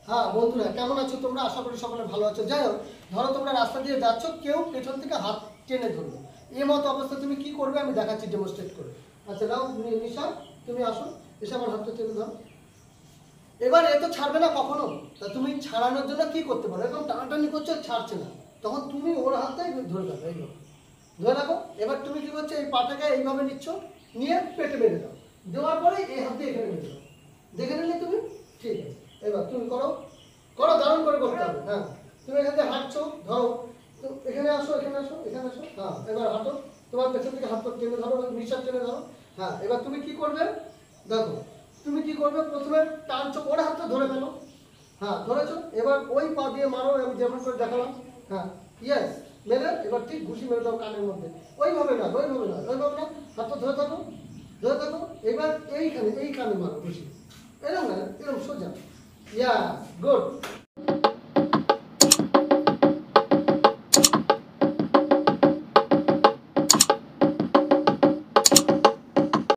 হ্যাঁ বন্ধুরা, কেমন আছো তোমরা? আশা করি সকলে ভালো আছো। যাই হোক, ধরো তোমরা রাস্তা দিয়ে যাচ্ছ, কেউ পেছন থেকে হাত টেনে ধরলো। এই মতো অবস্থা তুমি কি করবে আমি দেখাচ্ছি ডেমনস্ট্রেট করে। আচ্ছা দাও নিশা, তুমি আসো, এসে আমার হাতটা টেনে ধরো। এবার এ তো ছাড়বে না কখনো, তা তুমি ছাড়ানোর জন্য কি করতে পারো? এরকম টানাটানি করছো, ছাড়ছে না, তখন তুমি ওর হাতটাই ধরে রাখো, এইভাবে ধরে রাখো। এবার তুমি কি করছো, এই পাটাকে এইভাবে নিচ্ছ, নিয়ে পেটে বেঁধে দাও। দেওয়ার পরে এই হাত দিয়ে এখানে বেঁধে দাও। দেখে নিলে তুমি? ঠিক আছে, এবার তুমি করো, করো, দারুণ করে করতে হবে। হ্যাঁ, তুমি এখান থেকে হাঁটছো, ধরো, তো এখানে আসো, এখানে আসো, এখানে আসো। হ্যাঁ, এবার হাঁটো, তোমার পেছন থেকে হাত টেনে ধরো, নিঃশ্বাস টেনে ধরো। হ্যাঁ, এবার তুমি কি করবে দেখো, তুমি কি করবে, প্রথমে টানছো, ওর হাতটা ধরে ফেলো। হ্যাঁ, ধরেছো, এবার ওই পা দিয়ে মারো, আমি যেমন করে দেখালাম। হ্যাঁ, ইয়েস, মেরে এবার ঠিক ঘুষি মেরে দাও কানের মধ্যে। ওইভাবে না, ওইভাবে না, ওইভাবে না, হাতটা ধরে থাকো, ধরে থাকো। এবার এইখানে, এই কানে মারো ঘুষি, এরকম না, এরকম সোজা। ইয়া, গুড।